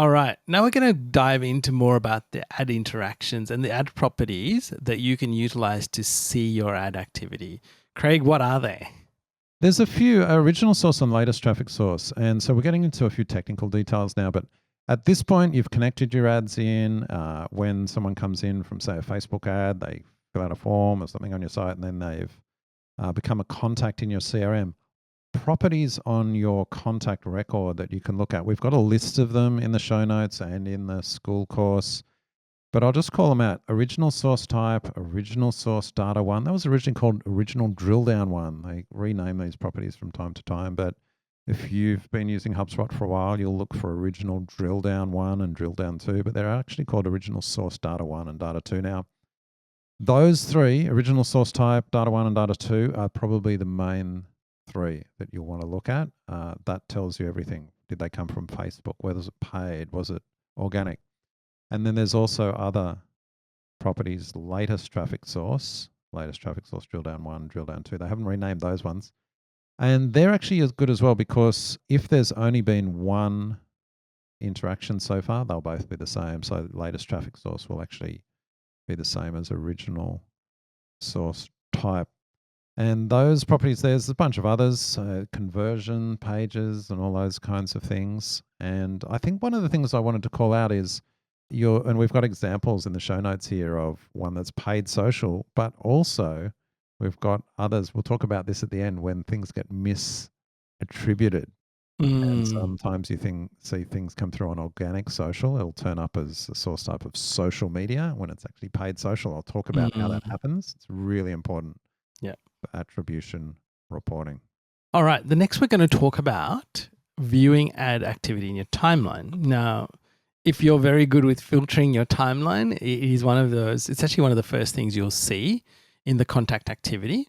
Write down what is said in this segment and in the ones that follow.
All right. Now we're going to dive into more about the ad interactions and the ad properties that you can utilize to see your ad activity. Craig, what are they? There's a few original source and latest traffic source. And so we're getting into a few technical details now, but at this point, you've connected your ads in. When someone comes in from, say, a Facebook ad, they fill out a form or something on your site, and then they've become a contact in your CRM. Properties on your contact record that you can look at. We've got a list of them in the show notes and in the school course, but I'll just call them out. Original source type, original source data one. That was originally called original drill down one. They rename these properties from time to time, but if you've been using HubSpot for a while, you'll look for original drill down one and drill down two, but they're actually called original source data one and data two now. Those three, original source type, data one and data two, are probably the main three that you'll want to look at. That tells you everything. Did they come from Facebook? Where was it paid? Was it organic? And then there's also other properties, latest traffic source, drill down one, drill down two. They haven't renamed those ones. And they're actually as good as well, because if there's only been one interaction so far, they'll both be the same. So latest traffic source will actually be the same as original source type. And those properties, there's a bunch of others, conversion pages and all those kinds of things. And I think one of the things I wanted to call out is and we've got examples in the show notes here of one that's paid social, but also we've got others. We'll talk about this at the end, when things get misattributed. And sometimes you see things come through on organic social. It'll turn up as a source type of social media when it's actually paid social. I'll talk about how that happens. It's really important. Yeah. For attribution reporting. All right. The next we're going to talk about viewing ad activity in your timeline. Now, if you're very good with filtering your timeline, it is one of those, it's actually one of the first things you'll see in the contact activity.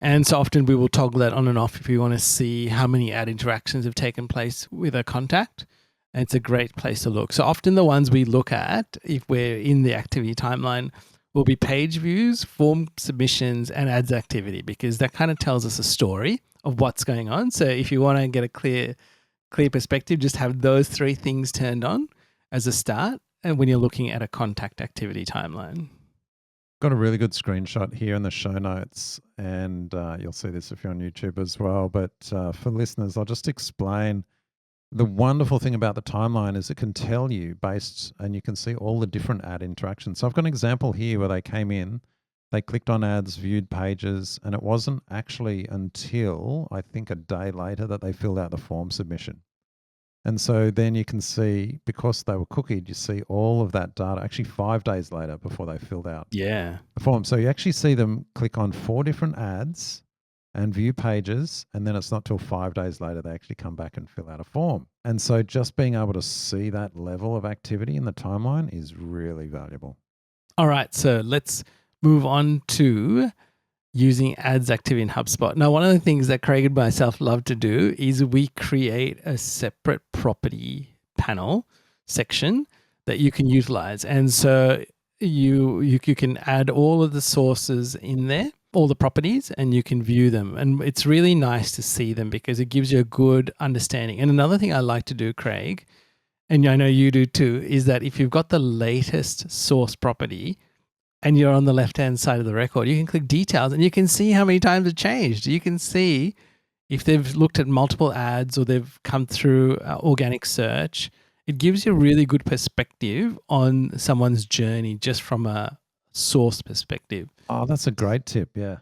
And so often we will toggle that on and off if we want to see how many ad interactions have taken place with a contact. And it's a great place to look. So often the ones we look at, if we're in the activity timeline, will be page views, form submissions, and ads activity, because that kind of tells us a story of what's going on. So if you want to get a clear perspective, just have those three things turned on as a start, and when you're looking at a contact activity timeline. Got a really good screenshot here in the show notes, and you'll see this if you're on YouTube as well. But for listeners, I'll just explain. The wonderful thing about the timeline is it can tell you and you can see all the different ad interactions. So I've got an example here where they came in, they clicked on ads, viewed pages, and it wasn't actually until I think a day later that they filled out the form submission. And so then you can see, because they were cookied, you see all of that data actually 5 days later before they filled out the form. So you actually see them click on 4 different ads and view pages, and then it's not till 5 days later they actually come back and fill out a form. And so just being able to see that level of activity in the timeline is really valuable. All right, so let's move on to using ads activity in HubSpot. Now, one of the things that Craig and myself love to do is we create a separate property panel section that you can utilize. And so you can add all of the sources in there, all the properties, and you can view them. And it's really nice to see them because it gives you a good understanding. And another thing I like to do, Craig, and I know you do too, is that if you've got the latest source property and you're on the left-hand side of the record, you can click details and you can see how many times it changed. You can see if they've looked at multiple ads or they've come through organic search. It gives you a really good perspective on someone's journey just from a source perspective. Oh, that's a great tip. Yeah.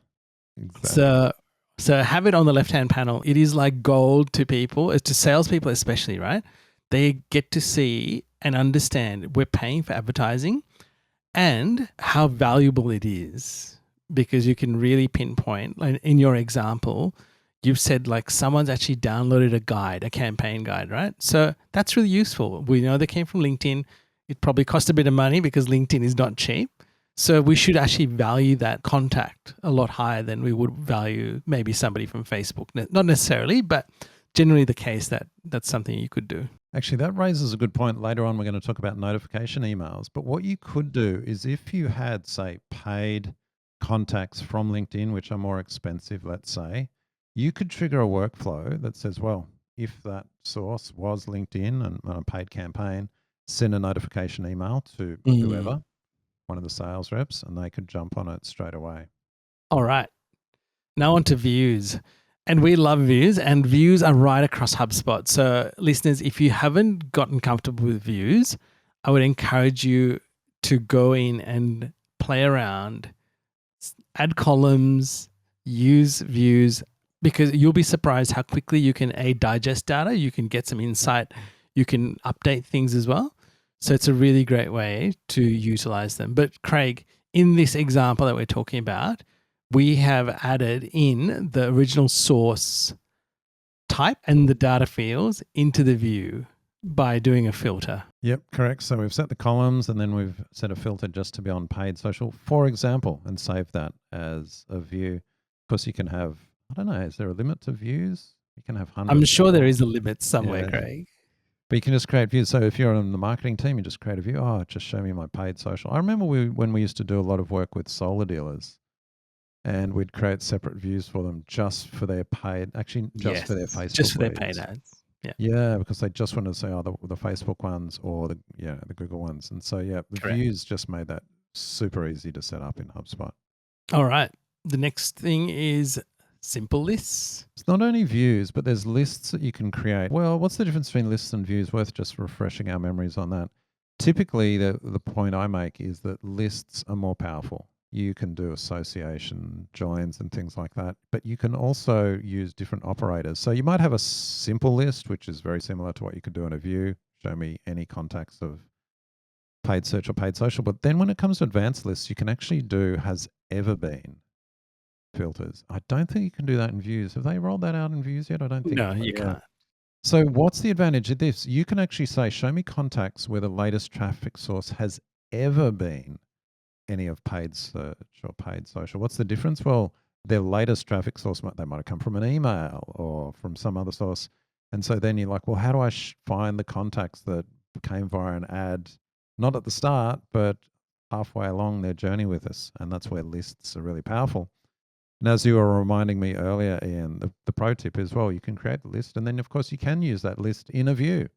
Exactly. So have it on the left-hand panel. It is like gold to people, to salespeople especially, right? They get to see and understand we're paying for advertising and how valuable it is, because you can really pinpoint. Like in your example, you've said like someone's actually downloaded a campaign guide, right? So that's really useful. We know they came from LinkedIn. It probably cost a bit of money because LinkedIn is not cheap. So we should actually value that contact a lot higher than we would value maybe somebody from Facebook. Not necessarily, but generally the case that that's something you could do. Actually, that raises a good point. Later on, we're going to talk about notification emails. But what you could do is, if you had, say, paid contacts from LinkedIn, which are more expensive, let's say, you could trigger a workflow that says, well, if that source was linked in and on a paid campaign, send a notification email to Mm. whoever, one of the sales reps, and they could jump on it straight away. All right. Now on to views. And we love views, and views are right across HubSpot. So, listeners, if you haven't gotten comfortable with views, I would encourage you to go in and play around, add columns, use views, because you'll be surprised how quickly you can digest data, you can get some insight, you can update things as well. So it's a really great way to utilize them. But Craig, in this example that we're talking about, we have added in the original source type and the data fields into the view by doing a filter. Yep, correct. So we've set the columns and then we've set a filter just to be on paid social, for example, and save that as a view. Of course, you can have, I don't know, is there a limit to views? You can have hundreds. I'm sure there is a limit somewhere, Yeah. Craig. But you can just create views. So if you're on the marketing team, you just create a view. Oh, just show me my paid social. I remember when we used to do a lot of work with solar dealers, and we'd create separate views for them just for their paid, actually just for their Facebook just for their leads. paid ads. Yeah. Yeah, because they just wanted to say, oh, the Facebook ones or the Google ones. And so, yeah, the Correct. views just made that super easy to set up in HubSpot. All right. The next thing is simple lists. It's not only views, but there's lists that you can create. Well, what's the difference between lists and views? Worth just refreshing our memories on that. Typically, the point I make is that lists are more powerful. You can do association, joins, and things like that, but you can also use different operators. So you might have a simple list, which is very similar to what you could do in a view. Show me any contacts of paid search or paid social. But then when it comes to advanced lists, you can actually do has ever been filters. I don't think you can do that in views. Have they rolled that out in views yet? I don't think No, so. you can't. So what's the advantage of this? You can actually say, show me contacts where the latest traffic source has ever been any of paid search or paid social. What's the difference? Well, their latest traffic source, they might have come from an email or from some other source. And so then you're like, well, how do I find the contacts that came via an ad, not at the start, but halfway along their journey with us? And that's where lists are really powerful. And as you were reminding me earlier, Ian, the pro tip is, well, you can create a list and then, of course, you can use that list in a view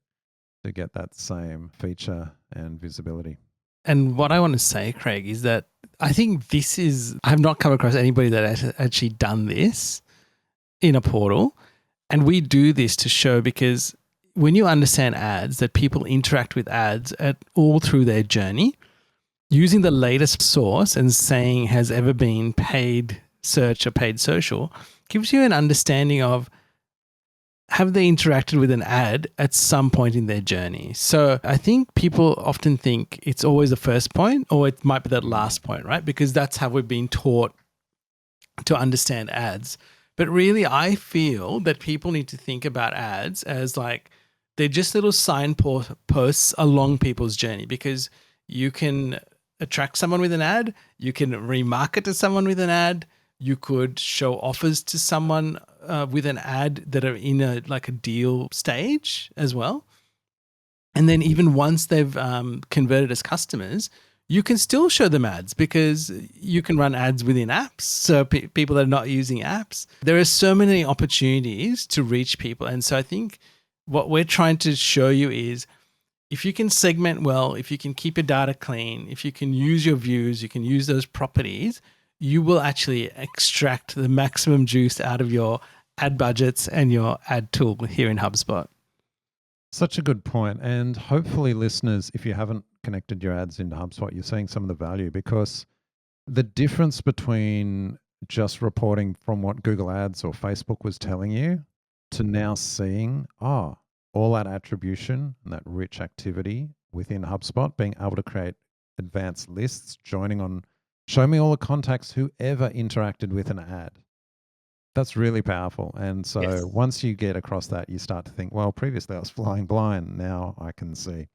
to get that same feature and visibility. And what I want to say, Craig, is that I think I have not come across anybody that has actually done this in a portal. And we do this to show, because when you understand ads, that people interact with ads all through their journey, using the latest source and saying has ever been paid search or paid social gives you an understanding of, have they interacted with an ad at some point in their journey? So I think people often think it's always the first point, or it might be that last point, right? Because that's how we've been taught to understand ads. But really, I feel that people need to think about ads as like they're just little signposts along people's journey, because you can attract someone with an ad, you can remarket to someone with an ad, you could show offers to someone with an ad that are in a deal stage as well. And then even once they've converted as customers, you can still show them ads, because you can run ads within apps. So people that are not using apps, there are so many opportunities to reach people. And so I think what we're trying to show you is, if you can segment well, if you can keep your data clean, if you can use your views, you can use those properties, you will actually extract the maximum juice out of your ad budgets and your ad tool here in HubSpot. Such a good point. And hopefully, listeners, if you haven't connected your ads into HubSpot, you're seeing some of the value, because the difference between just reporting from what Google Ads or Facebook was telling you to now seeing, all that attribution and that rich activity within HubSpot, being able to create advanced lists, joining on, show me all the contacts who ever interacted with an ad. That's really powerful. And so once you get across that, you start to think, well, previously I was flying blind. Now I can see.